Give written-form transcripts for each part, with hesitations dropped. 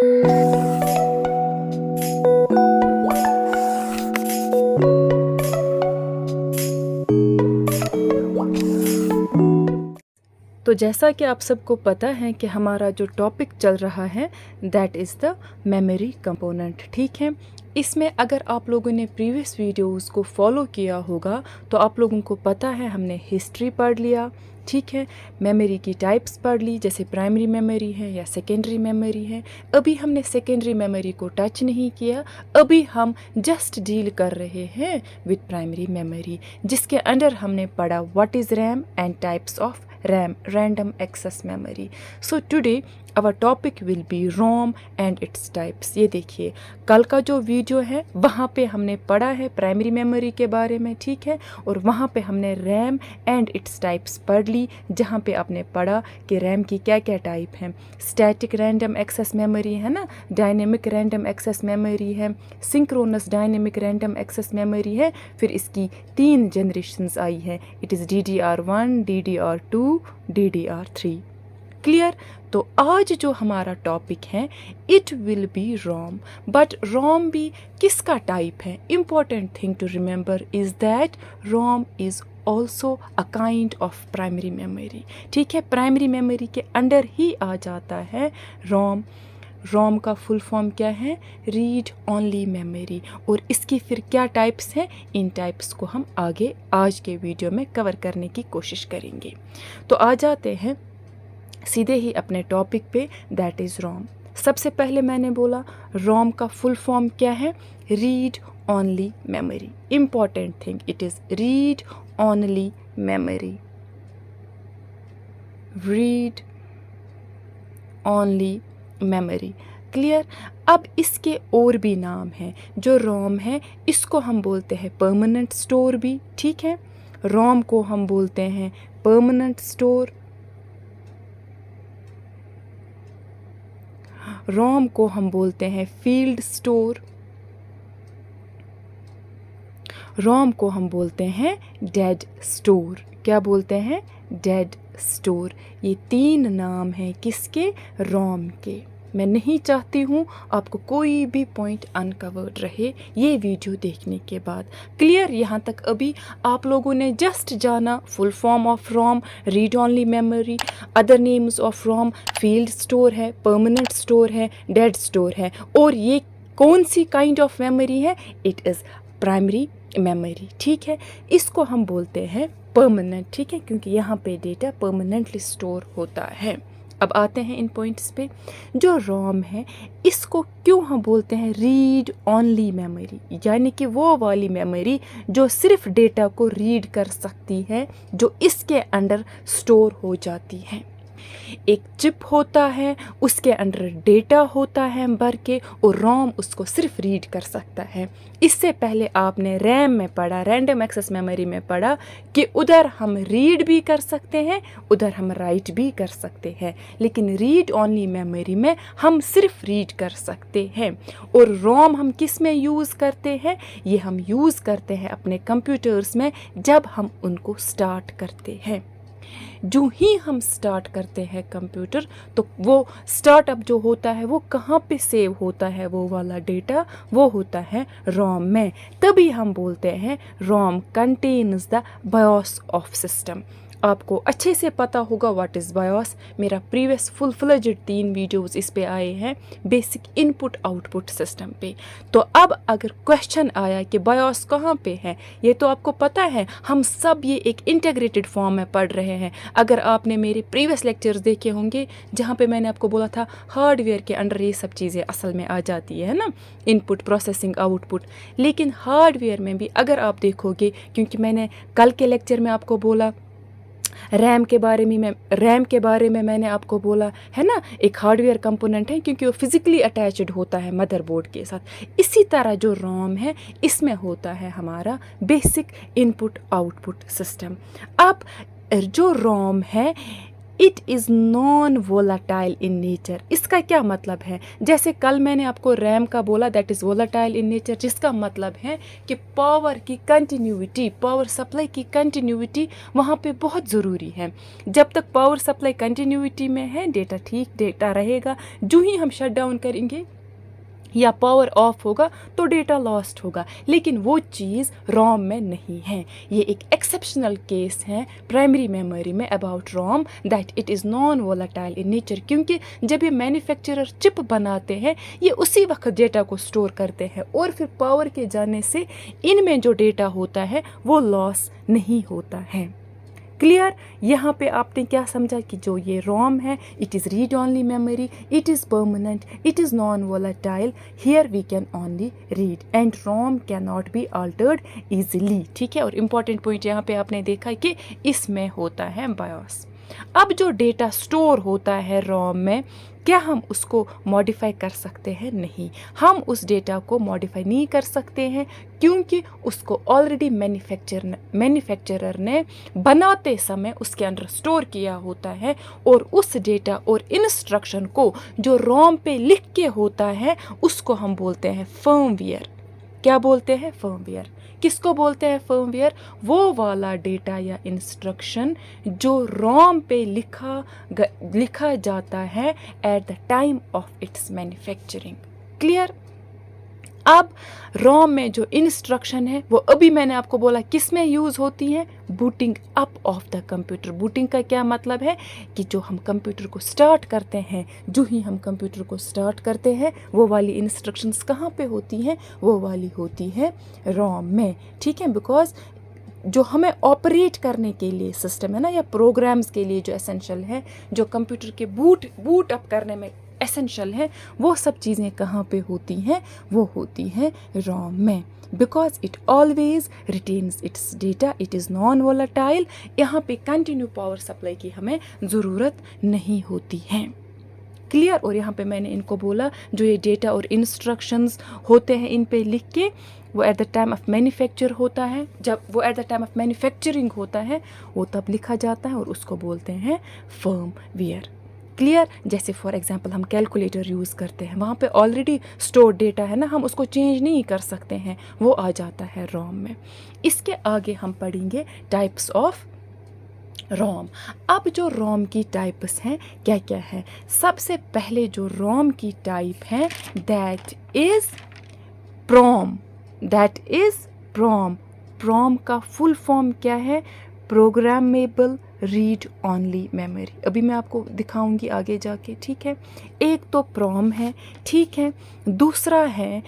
तो जैसा कि आप सबको पता है कि हमारा जो टॉपिक चल रहा है that is the memory component, ठीक है। इसमें अगर आप लोगों ने प्रीवियस वीडियोस को फॉलो किया होगा तो आप लोगों को पता है हमने हिस्ट्री पढ़ लिया, ठीक है। मेमोरी की टाइप्स पढ़ ली, जैसे प्राइमरी मेमोरी है या सेकेंडरी मेमोरी है। अभी हमने सेकेंडरी मेमोरी को टच नहीं किया, अभी हम जस्ट डील कर रहे हैं विद प्राइमरी मेमोरी, जिसके अंडर हमने पढ़ा what is RAM and types of RAM, random access memory. So today our topic will be ROM and its types. ये देखिए, कल का जो वीडियो है वहाँ पे हमने पढ़ा है प्राइमरी मेमोरी के बारे में, ठीक है, और वहाँ पे हमने RAM and its types पढ़ ली, जहाँ पे आपने पढ़ा कि RAM की क्या क्या टाइप हैं। स्टैटिक रैंडम एक्सेस मेमोरी है ना, डायनेमिक रैंडम एक्सेस मेमोरी है, synchronous dynamic random access memory है, फिर इसकी 3 जनरेशन्स आई है, it is DDR1, DDR2, DDR3। Clear. तो आज जो हमारा टॉपिक है it will be ROM, but ROM भी किसका टाइप है? Important thing to remember is that ROM is also a kind of primary memory, ठीक है। प्राइमरी मेमोरी के अंडर ही आ जाता है रोम। रोम का फुल फॉर्म क्या है? Read only memory. और इसकी फिर क्या टाइप्स हैं? इन टाइप्स को हम आगे आज के वीडियो में कवर करने की कोशिश करेंगे। तो आ जाते हैं सीधे ही अपने टॉपिक पे, दैट इज़ रोम। सबसे पहले मैंने बोला रोम का फुल फॉर्म क्या है? Read only memory. Important thing, it is read only memory, read only memory. Clear. अब इसके और भी नाम हैं। जो रोम है इसको हम बोलते हैं परमानेंट स्टोर भी, ठीक है। रोम को हम बोलते हैं परमानेंट स्टोर, रोम को हम बोलते हैं फील्ड स्टोर, रोम को हम बोलते हैं डेड स्टोर। क्या बोलते हैं? Dead store. ये 3 नाम हैं किसके? रोम के। मैं नहीं चाहती हूँ आपको कोई भी पॉइंट अनकवर्ड रहे ये वीडियो देखने के बाद। क्लियर। यहाँ तक अभी आप लोगों ने जस्ट जाना full form of ROM, read only memory, other names of ROM, field store है, परमानेंट स्टोर है, डेड स्टोर है, और ये कौन सी काइंड ऑफ मेमोरी है? इट इज़ प्राइमरी मेमोरी, ठीक है। इसको हम बोलते हैं परमानेंट, ठीक है, क्योंकि यहाँ पे डेटा परमानेंटली स्टोर होता है। अब आते हैं इन पॉइंट्स पे। जो रोम है इसको क्यों हम बोलते हैं रीड ओनली मेमोरी, यानी कि वो वाली मेमोरी जो सिर्फ डेटा को रीड कर सकती है, जो इसके अंडर स्टोर हो जाती है। एक चिप होता है, उसके अंदर डेटा होता है भर के, और रोम उसको सिर्फ रीड कर सकता है। इससे पहले आपने रैम में पढ़ा, रैंडम एक्सेस मेमोरी में पढ़ा कि उधर हम रीड भी कर सकते हैं, उधर हम राइट भी कर सकते हैं, लेकिन रीड ओनली मेमोरी में हम सिर्फ रीड कर सकते हैं। और रोम हम किस में यूज़ करते हैं? ये हम यूज़ करते हैं अपने कंप्यूटर्स में जब हम उनको स्टार्ट करते हैं। जो ही हम स्टार्ट करते हैं कंप्यूटर, तो वो स्टार्टअप जो होता है वो कहाँ पे सेव होता है? वो वाला डेटा वो होता है रोम में। तभी हम बोलते हैं ROM contains the BIOS of system. आपको अच्छे से पता होगा व्हाट इज़ बायोस। मेरा प्रीवियस फुल फ्लेज्ड 3 वीडियोस इस पे आए हैं, बेसिक इनपुट आउटपुट सिस्टम पे। तो अब अगर क्वेश्चन आया कि बायोस कहाँ पे है, ये तो आपको पता है, हम सब ये एक इंटीग्रेटेड फॉर्म में पढ़ रहे हैं। अगर आपने मेरे प्रीवियस लेक्चर्स देखे होंगे जहाँ पे मैंने आपको बोला था हार्डवेयर के अंडर ये सब चीज़ें असल में आ जाती है ना, इनपुट प्रोसेसिंग आउटपुट। लेकिन हार्डवेयर में भी अगर आप देखोगे, क्योंकि मैंने कल के लेक्चर में आपको बोला रैम के बारे में मैंने आपको बोला है ना, एक हार्डवेयर कंपोनेंट है क्योंकि वो फिजिकली अटैच्ड होता है मदरबोर्ड के साथ। इसी तरह जो रोम है इसमें होता है हमारा बेसिक इनपुट आउटपुट सिस्टम। अब जो रोम है it is non volatile in nature. इसका क्या मतलब है? जैसे कल मैंने आपको रैम का बोला, that is volatile in nature, जिसका मतलब है कि पावर की कंटिन्यूटी, पावर सप्लाई की कंटिन्यूटी वहाँ पे बहुत ज़रूरी है। जब तक पावर सप्लाई कंटिन्यूटी में है, डेटा ठीक डेटा रहेगा। जो ही हम शट डाउन करेंगे या पावर ऑफ होगा तो डेटा लॉस्ट होगा, लेकिन वो चीज़ रोम में नहीं है। ये एक एक्सेप्शनल केस है प्राइमरी मेमोरी में about ROM, that it is non volatile in nature, क्योंकि जब ये मैन्युफैक्चरर चिप बनाते हैं ये उसी वक्त डेटा को स्टोर करते हैं और फिर पावर के जाने से इनमें जो डेटा होता है वो लॉस नहीं होता है। क्लियर? यहाँ पे आपने क्या समझा कि जो ये रोम है, it is read only memory, it is permanent, it is non volatile, here we can only read and ROM can not be altered easily. ठीक है, और इम्पॉर्टेंट पॉइंट यहाँ पे आपने देखा कि इसमें होता है बायोस। अब जो डेटा स्टोर होता है रोम में, क्या हम उसको मॉडिफाई कर सकते हैं? नहीं, हम उस डेटा को मॉडिफाई नहीं कर सकते हैं, क्योंकि उसको ऑलरेडी मैन्युफैक्चरर ने बनाते समय उसके अंदर स्टोर किया होता है, और उस डेटा और इंस्ट्रक्शन को जो रोम पे लिख के होता है उसको हम बोलते हैं फर्मवेयर। क्या बोलते हैं? फर्मवेयर। किसको बोलते हैं फर्मवेयर? वो वाला डेटा या इंस्ट्रक्शन जो रोम पे लिखा जाता है eight the time of its manufacturing. Clear? अब रोम में जो इंस्ट्रक्शन है वो अभी मैंने आपको बोला किस में यूज़ होती है? Booting up of the computer. Booting का क्या मतलब है कि जो हम कंप्यूटर को स्टार्ट करते हैं, जो ही हम कंप्यूटर को स्टार्ट करते हैं वो वाली इंस्ट्रक्शंस कहाँ पे होती हैं? वो वाली होती है रोम में। ठीक है, बिकॉज जो हमें ऑपरेट करने के लिए सिस्टम है ना, या प्रोग्राम्स के लिए जो एसेंशियल है, जो कंप्यूटर के बूट अप करने में एसेंशियल है, वो सब चीज़ें कहाँ पे होती हैं? वो होती हैं रोम में, because it always retains it's data, it is non volatile. यहाँ पे कंटिन्यू पावर सप्लाई की हमें ज़रूरत नहीं होती है। क्लियर? और यहाँ पे मैंने इनको बोला जो ये डेटा और इंस्ट्रक्शंस होते हैं इन पे लिख के, वो eight the time of manufacture होता है, जब वो eight the time of manufacturing होता है वो तब लिखा जाता है और उसको बोलते हैं फर्मवेयर। क्लियर? जैसे फॉर एग्जांपल हम कैलकुलेटर यूज़ करते हैं, वहाँ पे ऑलरेडी स्टोर डेटा है ना, हम उसको चेंज नहीं कर सकते हैं, वो आ जाता है रोम में। इसके आगे हम पढ़ेंगे टाइप्स ऑफ रोम। अब जो रोम की टाइप्स हैं क्या क्या है? सबसे पहले जो रोम की टाइप है that is PROM. That is PROM. PROM का फुल फॉर्म क्या है? Programmable read only memory. अभी मैं आपको दिखाऊंगी आगे जाके। ठीक है, एक तो प्रोम है, ठीक है, दूसरा है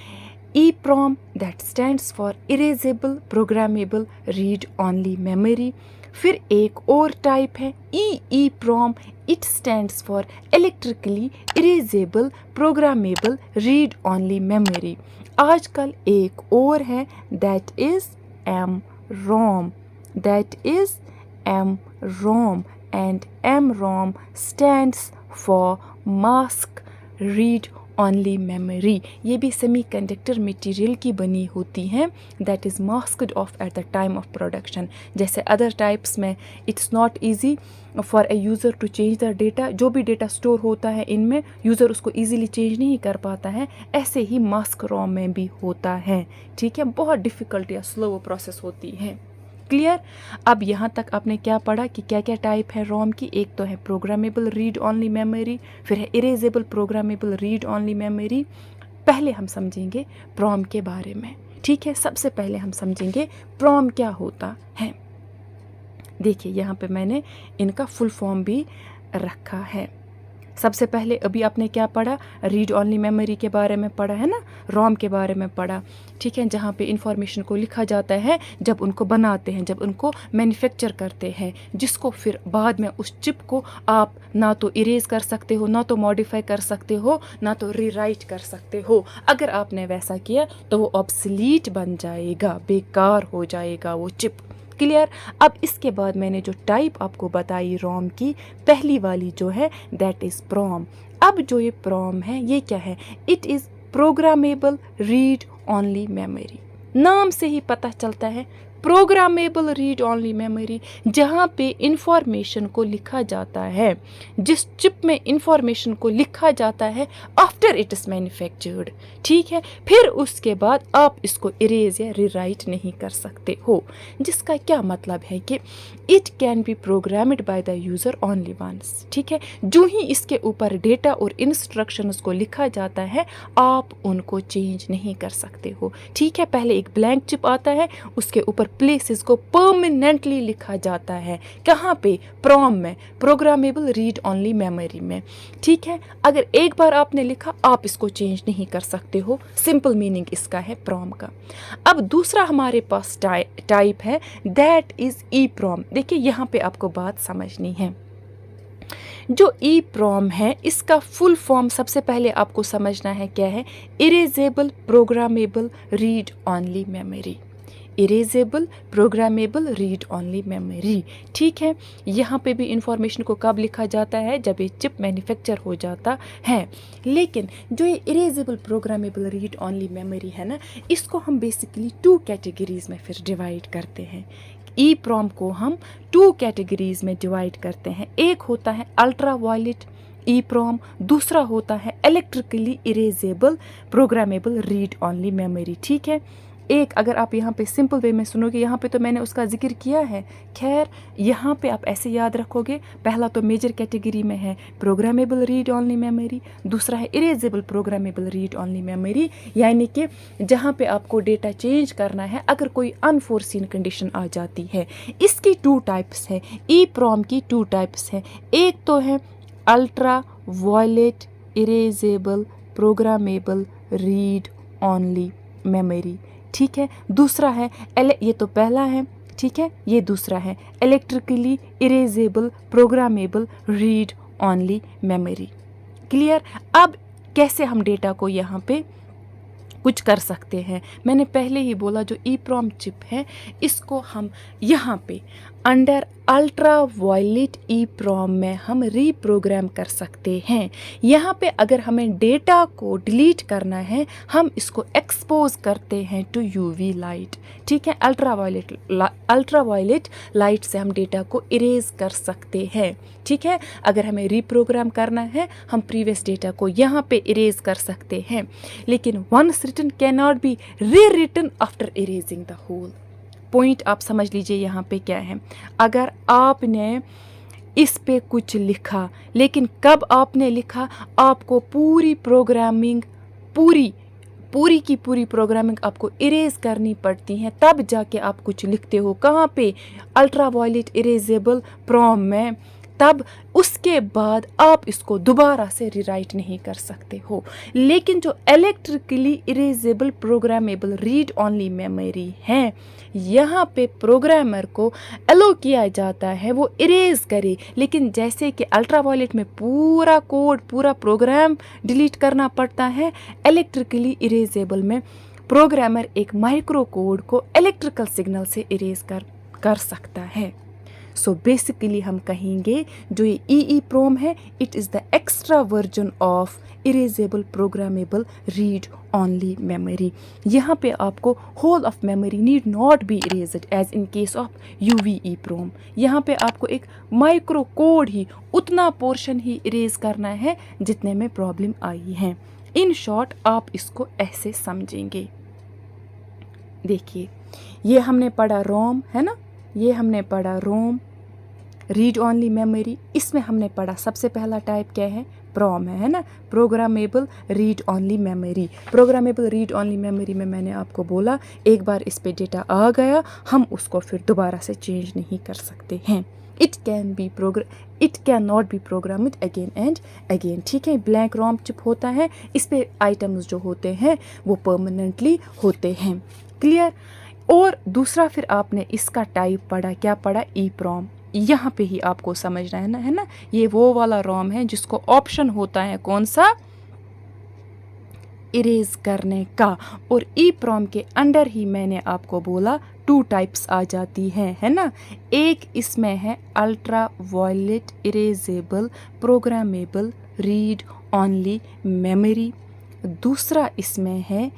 EPROM, that stands for erasable programmable read only memory. फिर एक और टाइप है EPROM, it stands for electrically erasable programmable read only memory. आजकल एक और है that is M ROM. That is M ROM, and MROM stands for mask read only memory। ये भी सेमीकंडक्टर मटेरियल की बनी होती हैं, that is masked off at the time of production. जैसे अदर टाइप्स में it's not easy for a user to change the data, जो भी डेटा स्टोर होता है इनमें यूज़र उसको ईजिली चेंज नहीं कर पाता है, ऐसे ही मास्क रोम में भी होता है। ठीक है, बहुत डिफ़िकल्ट या स्लो प्रोसेस होती है। क्लियर? अब यहाँ तक आपने क्या पढ़ा कि क्या क्या टाइप है रोम की? एक तो है प्रोग्रामेबल रीड ओनली मेमोरी, फिर है erasable programmable read only memory. पहले हम समझेंगे प्रोम के बारे में। ठीक है, सबसे पहले हम समझेंगे प्रोम क्या होता है। देखिए यहाँ पे मैंने इनका फुल फॉर्म भी रखा है। सबसे पहले अभी आपने क्या पढ़ा? रीड ओनली मेमोरी के बारे में पढ़ा है ना, रोम के बारे में पढ़ा। ठीक है, जहाँ पे इंफॉर्मेशन को लिखा जाता है जब उनको बनाते हैं, जब उनको मैन्युफैक्चर करते हैं, जिसको फिर बाद में उस चिप को आप ना तो इरेज कर सकते हो, ना तो मॉडिफाई कर सकते हो, ना तो रीराइट कर सकते हो। अगर आपने वैसा किया तो वो ऑब्सलीट बन जाएगा, बेकार हो जाएगा वो चिप। क्लियर? अब इसके बाद मैंने जो टाइप आपको बताई रोम की, पहली वाली जो है दैट इज़ प्रोम। अब जो ये प्रोम है ये क्या है? It is programmable read only memory. नाम से ही पता चलता है प्रोग्रामेबल रीड ऑनली मेमोरी, जहाँ पे इंफॉर्मेशन को लिखा जाता है, जिस चिप में इंफॉर्मेशन को लिखा जाता है आफ्टर इट इज़ मैन्युफैक्चर्ड, ठीक है। फिर उसके बाद आप इसको इरेज या रीराइट नहीं कर सकते हो, जिसका क्या मतलब है कि it can be programmed by the user only once, ठीक है। जो ही इसके ऊपर डेटा और इंस्ट्रक्शंस को लिखा जाता है आप उनको चेंज नहीं कर सकते हो, ठीक है। पहले एक ब्लैंक चिप आता है, उसके ऊपर प्लेसेस को परमानेंटली लिखा जाता है, कहाँ पे, प्रॉम में, प्रोग्रामेबल रीड ऑनली मेमोरी में, ठीक है। अगर एक बार आपने लिखा आप इसको चेंज नहीं कर सकते हो, सिंपल मीनिंग इसका है प्रॉम का। अब दूसरा हमारे पास टाइप है दैट इज ई प्रॉम। देखिए यहाँ पे आपको बात समझनी है, जो ई प्रॉम है इसका फुल फॉर्म सबसे पहले आपको समझना है क्या है, erasable programmable read only memory, erasable programmable read only memory, ठीक है। यहाँ पे भी इंफॉर्मेशन को कब लिखा जाता है, जब ये चिप मैन्युफैक्चर हो जाता है। लेकिन जो ये erasable programmable read only memory है ना, इसको हम बेसिकली 2 कैटेगरीज में फिर डिवाइड करते हैं। ई प्रॉम को हम 2 कैटेगरीज में डिवाइड करते हैं, एक होता है अल्ट्रा वायलेट ई प्रॉम, दूसरा होता है electrically erasable programmable read only memory, ठीक है। एक अगर आप यहाँ पे सिंपल वे में सुनोगे, यहाँ पे तो मैंने उसका जिक्र किया है, खैर यहाँ पे आप ऐसे याद रखोगे, पहला तो मेजर कैटेगरी में है प्रोग्रामेबल रीड ऑनली मेमोरी, दूसरा है erasable programmable read only memory, यानी कि जहाँ पे आपको डेटा चेंज करना है अगर कोई अनफोर्सीन कंडीशन आ जाती है। इसकी 2 टाइप्स है, ई प्रॉम की 2 टाइप्स है, एक तो है ultra violet erasable programmable read only memory, ठीक है। दूसरा है ये तो पहला है, ठीक है, ये दूसरा है electrically erasable programmable read only memory. Clear. अब कैसे हम डेटा को यहाँ पे कुछ कर सकते हैं, मैंने पहले ही बोला जो ई प्रॉम चिप है इसको हम यहाँ पे अंडर अल्ट्रा वायलेट ई प्रॉम में हम रीप्रोग्राम कर सकते हैं। यहाँ पे अगर हमें डेटा को डिलीट करना है हम इसको एक्सपोज करते हैं टू यूवी लाइट, ठीक है। अल्ट्रा वायलेट लाइट से हम डेटा को इरेज कर सकते हैं, ठीक है। अगर हमें रीप्रोग्राम करना है हम प्रीवियस डेटा को यहाँ पे इरेज कर सकते हैं, लेकिन once written can not be rewritten after erasing the whole. Point आप समझ लीजिए यहाँ पे क्या है, अगर आपने इस पे कुछ लिखा, लेकिन कब आपने लिखा, आपको पूरी प्रोग्रामिंग पूरी की पूरी प्रोग्रामिंग आपको इरेज करनी पड़ती है, तब जाके आप कुछ लिखते हो, कहाँ पे, अल्ट्रा वायलेट इरेजेबल प्रॉम में, तब उसके बाद आप इसको दोबारा से रीराइट नहीं कर सकते हो। लेकिन जो electrically erasable programmable read only memory है, यहाँ पे प्रोग्रामर को अलो किया जाता है वो इरेज करे, लेकिन जैसे कि अल्ट्रा वायलेट में पूरा कोड पूरा प्रोग्राम डिलीट करना पड़ता है, इलेक्ट्रिकली इरेजेबल में प्रोग्रामर एक माइक्रो कोड को इलेक्ट्रिकल सिग्नल से इरेज कर सकता है। सो बेसिकली हम कहेंगे जो ये ई प्रॉम है it is the extra version of erasable programmable read only memory. यहाँ पे आपको whole of memory need not be erased as in case of UV E PROM. यहाँ पे आपको एक माइक्रो कोड ही उतना पोर्शन ही इरेज करना है जितने में प्रॉब्लम आई है। इन शॉर्ट आप इसको ऐसे समझेंगे। देखिए ये हमने पढ़ा रोम है ना, ये हमने पढ़ा रोम रीड ऑनली मेमोरी, इसमें हमने पढ़ा सबसे पहला टाइप क्या है, प्रॉम है ना, programmable read only memory. Programmable read only memory में मैंने आपको बोला एक बार इस पे डेटा आ गया हम उसको फिर दोबारा से चेंज नहीं कर सकते हैं। It can not be programmed again and again, ठीक है। ब्लैंक रोम चिप होता है, इस पे आइटम्स जो होते हैं वो परमानेंटली होते हैं। क्लियर। और दूसरा फिर आपने इसका टाइप पढ़ा, क्या पढ़ा, ई प्रॉम। यहाँ पे ही आपको समझना है ना, ये वो वाला रोम है जिसको ऑप्शन होता है कौन सा, इरेज करने का। और ई प्रॉम के अंडर ही मैंने आपको बोला 2 टाइप्स आ जाती हैं, है ना। एक इसमें है ultra violet erasable programmable read only memory, दूसरा इसमें है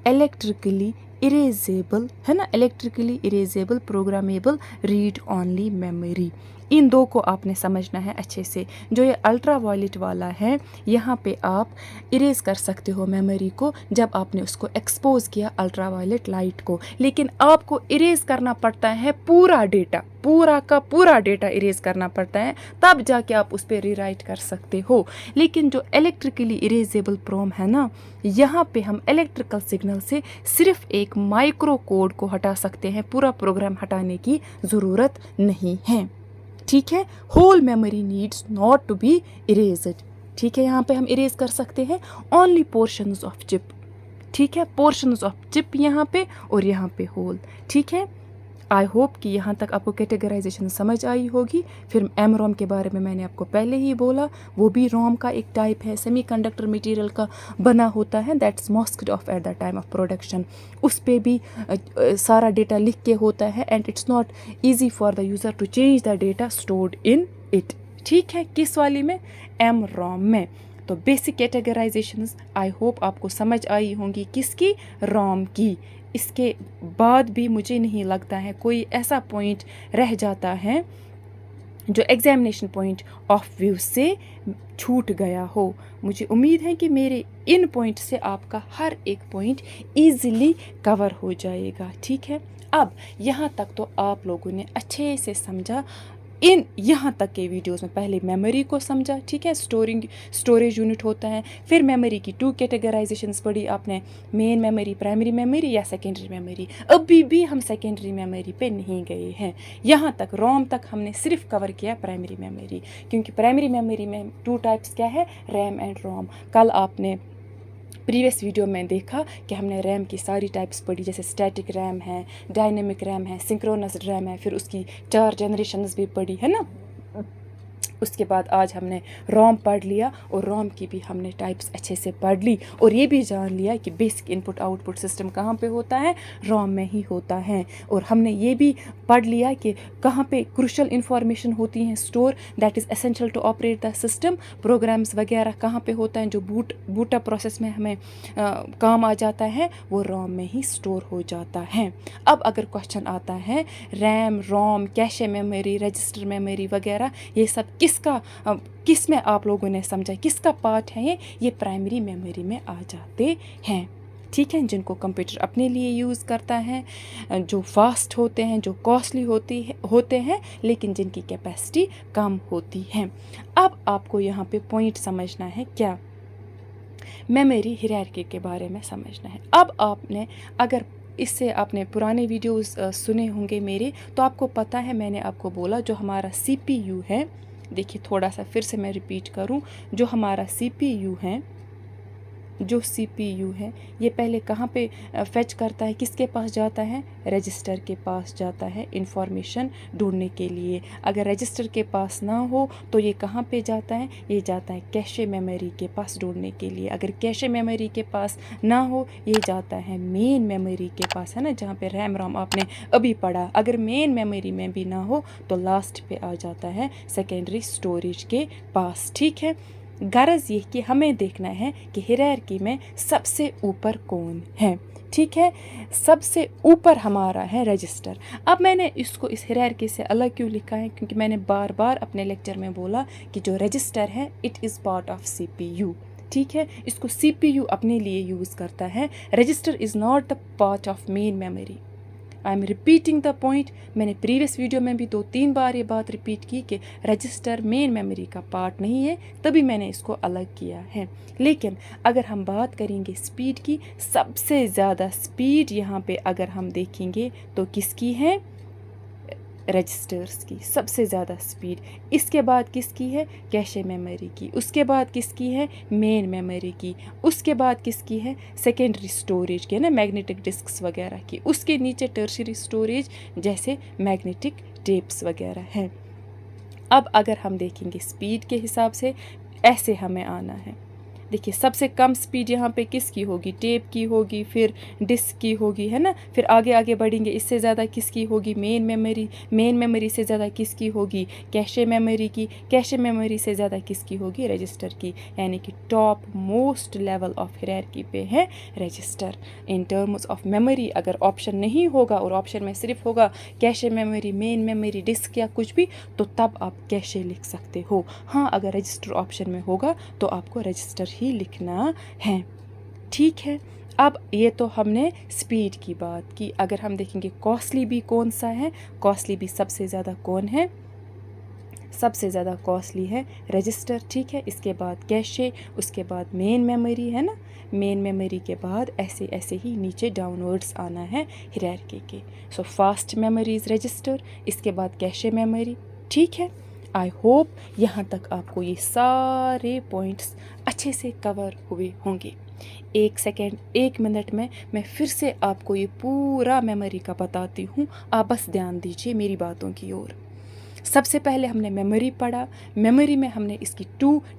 इलेक्ट्रिकली इरेजेबल है ना, electrically erasable programmable read only memory. इन दो को आपने समझना है अच्छे से। जो ये अल्ट्रा वायलेट वाला है, यहाँ पे आप इरेज कर सकते हो मेमोरी को जब आपने उसको एक्सपोज किया अल्ट्रा वायलेट लाइट को, लेकिन आपको इरेज करना पड़ता है पूरा डेटा, पूरा का पूरा डेटा इरेज करना पड़ता है, तब जाके आप उस पर रीराइट कर सकते हो। लेकिन जो इलेक्ट्रिकली इरेजेबल प्रोम है ना, यहाँ पे हम इलेक्ट्रिकल सिग्नल से सिर्फ एक माइक्रो कोड को हटा सकते हैं, पूरा प्रोग्राम हटाने की ज़रूरत नहीं है। ठीक है, whole memory needs not to be erased. ठीक है, यहाँ पे हम इरेज कर सकते हैं ओनली पोर्शंस ऑफ चिप। ठीक है, पोर्शंस ऑफ चिप यहाँ पे और यहाँ पे होल। ठीक है, आई होप कि यहाँ तक आपको कैटेगराइजेशन समझ आई होगी। फिर एम रोम के बारे में मैंने आपको पहले ही बोला, वो भी रोम का एक टाइप है, सेमीकंडक्टर मटेरियल का बना होता है, that's masked of at the time of production. उस पर भी सारा डेटा लिख के होता है and it's not easy for the user to change the data stored in it. ठीक है, किस वाली में? एम रोम में। तो बेसिक कैटेगराइजेशंस आई होप आपको समझ आई होंगी, किसकी? रोम की। इसके बाद भी मुझे नहीं लगता है कोई ऐसा पॉइंट रह जाता है जो एग्जामिनेशन पॉइंट ऑफ व्यू से छूट गया हो। मुझे उम्मीद है कि मेरे इन पॉइंट से आपका हर एक पॉइंट इजीली कवर हो जाएगा। ठीक है, अब यहाँ तक तो आप लोगों ने अच्छे से समझा। इन यहाँ तक के वीडियोस में पहले मेमोरी को समझा। ठीक है, स्टोरेज यूनिट होता है, फिर मेमोरी की 2 कैटेगराइजेशंस पढ़ी आपने, मेन मेमोरी, प्राइमरी मेमोरी या सेकेंडरी मेमोरी। अभी भी हम सेकेंडरी मेमोरी पे नहीं गए हैं, यहाँ तक रोम तक हमने सिर्फ कवर किया प्राइमरी मेमोरी, क्योंकि प्राइमरी मेमोरी में 2 टाइप्स क्या है, रैम एंड रोम। कल आपने प्रीवियस वीडियो में देखा कि हमने रैम की सारी टाइप्स पढ़ी, जैसे स्टैटिक रैम है, डायनेमिक रैम है, सिंक्रोनस रैम है, फिर उसकी 4 जनरेशन्स भी पढ़ी है ना। उसके बाद आज हमने रोम पढ़ लिया और रोम की भी हमने टाइप्स अच्छे से पढ़ ली और ये भी जान लिया कि बेसिक इनपुट आउटपुट सिस्टम कहाँ पे होता है, रोम में ही होता है। और हमने ये भी पढ़ लिया कि कहाँ पे क्रूशल इंफॉर्मेशन होती हैं store, that is essential to operate the system. Programs वगैरह कहाँ पे होता है जो बूटअप प्रोसेस में हमें काम आ जाता है, वो रोम में ही स्टोर हो जाता है। अब अगर क्वेश्चन आता है रैम, रोम, कैशे मेमोरी, रजिस्टर मेमोरी वगैरह, ये सब किस में आप लोगों ने समझा, किसका पार्ट है ये प्राइमरी मेमोरी में आ जाते हैं। ठीक है, जिनको कंप्यूटर अपने लिए यूज़ करता है, जो फास्ट होते हैं, जो कॉस्टली होते हैं, लेकिन जिनकी कैपेसिटी कम होती है। अब आपको यहाँ पे पॉइंट समझना है, क्या? मेमोरी हायरार्की के बारे में समझना है। अब आपने अगर इससे आपने पुराने वीडियोस सुने होंगे मेरे, तो आपको पता है मैंने आपको बोला जो हमारा CPU है, देखिए थोड़ा सा फिर से मैं रिपीट करूं, जो हमारा CPU है, जो CPU है, ये पहले कहाँ पे फेच करता है, किसके पास जाता है? रजिस्टर के पास जाता है इंफॉर्मेशन ढूंढने के लिए। अगर रजिस्टर के पास ना हो तो ये कहाँ पे जाता है? ये जाता है कैशे मेमोरी के पास ढूंढने के लिए। अगर कैशे मेमोरी के पास ना हो, ये जाता है मेन मेमोरी के पास, है ना, जहाँ पे रैम रोम आपने अभी पढ़ा। अगर मेन मेमोरी में भी ना हो तो लास्ट पे आ जाता है सेकेंडरी स्टोरेज के पास। ठीक है, गरज ये कि हमें देखना है कि हायरार्की में सबसे ऊपर कौन है। ठीक है, सबसे ऊपर हमारा है रजिस्टर। अब मैंने इसको इस हायरार्की से अलग क्यों लिखा है, क्योंकि मैंने बार बार अपने लेक्चर में बोला कि जो रजिस्टर है it is part of CPU। ठीक है, इसको CPU अपने लिए यूज़ करता है, register is not the part of main memory. I am repeating the point. मैंने प्रीवियस वीडियो में भी 2-3 बार ये बात रिपीट की कि रजिस्टर मेन मेमोरी का पार्ट नहीं है, तभी मैंने इसको अलग किया है। लेकिन अगर हम बात करेंगे स्पीड की, सबसे ज़्यादा स्पीड यहाँ पे अगर हम देखेंगे तो किसकी है? रजिस्टर्स की सबसे ज़्यादा स्पीड। इसके बाद किसकी है? कैशे मेमोरी की। उसके बाद किसकी है? मेन मेमोरी की। उसके बाद किसकी है? सेकेंडरी स्टोरेज की, है ना, मैग्नेटिक डिस्क्स वगैरह की। उसके नीचे टर्शियरी स्टोरेज जैसे मैग्नेटिक टेप्स वगैरह हैं। अब अगर हम देखेंगे स्पीड के हिसाब से, ऐसे हमें आना है, देखिए सबसे कम स्पीड यहाँ पे किसकी होगी, टेप की होगी, फिर डिस्क की होगी, है ना। फिर आगे आगे बढ़ेंगे, इससे ज़्यादा किसकी होगी, मेन मेमोरी से ज़्यादा किसकी होगी, कैशे मेमोरी की, कैशे मेमोरी से ज़्यादा किसकी होगी, रजिस्टर की। यानी कि top most level of hierarchy पे है register. In terms of memory अगर ऑप्शन नहीं होगा और ऑप्शन में सिर्फ होगा cache memory, main memory, disk या कुछ भी, तो तब आप कैशे लिख सकते हो। हाँ, अगर रजिस्टर ऑप्शन में होगा तो आपको रजिस्टर ही लिखना है। ठीक है, अब ये तो हमने स्पीड की बात की। अगर हम देखेंगे कॉस्टली भी कौन सा है, कॉस्टली भी सबसे ज़्यादा कौन है, सबसे ज़्यादा कॉस्टली है रजिस्टर। ठीक है, इसके बाद कैशे, उसके बाद मेन मेमोरी, है ना। मेन मेमोरी के बाद ऐसे ऐसे ही नीचे डाउनवर्ड्स आना है हायरार्की के। So fast memory is register, इसके बाद कैशे मेमोरी। ठीक है, आई होप यहाँ तक आपको ये सारे पॉइंट्स अच्छे से कवर हुए होंगे। 1 मिनट में मैं फिर से आपको ये पूरा मेमोरी का बताती हूँ, आप बस ध्यान दीजिए मेरी बातों की ओर। सबसे पहले हमने मेमोरी पढ़ा। मेमोरी में हमने इसकी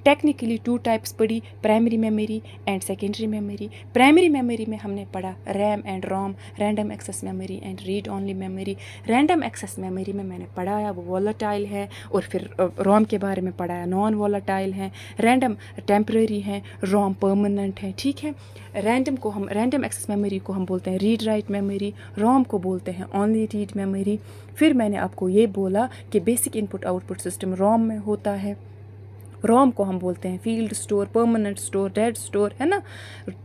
टेक्निकली टू टाइप्स पढ़ी, primary memory and secondary memory. Primary memory में हमने पढ़ा RAM and ROM, random access memory and read only memory. Random access memory में मैंने पढ़ाया वो वॉलेटाइल है, और फिर रोम के बारे में पढ़ाया नॉन वॉलेटाइल है, रैंडम टेम्पररी है, रोम परमानेंट है। ठीक है, रैंडम एक्सेस मेमोरी को हम बोलते हैं रीड राइट मेमोरी, रोम को बोलते हैं ओनली रीड मेमोरी। फिर मैंने आपको ये बोला कि बेसिक इनपुट आउटपुट सिस्टम रोम में होता है। रोम को हम बोलते हैं field store, permanent store, dead store, है ना।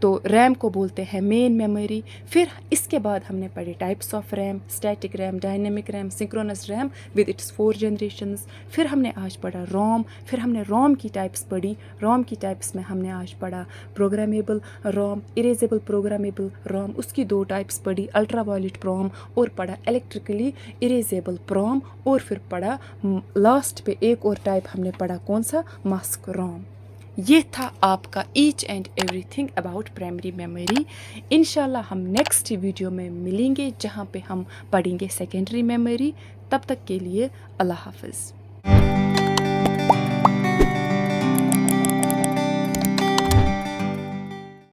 तो रैम को बोलते हैं मेन मेमोरी। फिर इसके बाद हमने पढ़े types of RAM, static RAM, dynamic RAM, synchronous RAM with its 4 generations. फिर हमने आज पढ़ा रोम। फिर हमने रोम की टाइप्स पढ़ी। रोम की टाइप्स में हमने आज पढ़ा प्रोग्रामेबल रोम, इरेजेबल प्रोग्रामेबल रोम, उसकी 2 टाइप्स पढ़ी, अल्ट्रा वायलेट रोम, और पढ़ा इलेक्ट्रिकली इरेजेबल रोम। और फिर पढ़ा लास्ट पे एक और टाइप हमने पढ़ा, कौन सा, मास्क रोम। ये था आपका each and everything about primary memory. इंशाल्लाह हम नेक्स्ट वीडियो में मिलेंगे जहाँ पे हम पढ़ेंगे सेकेंडरी मेमोरी। तब तक के लिए अल्लाह हाफिज़।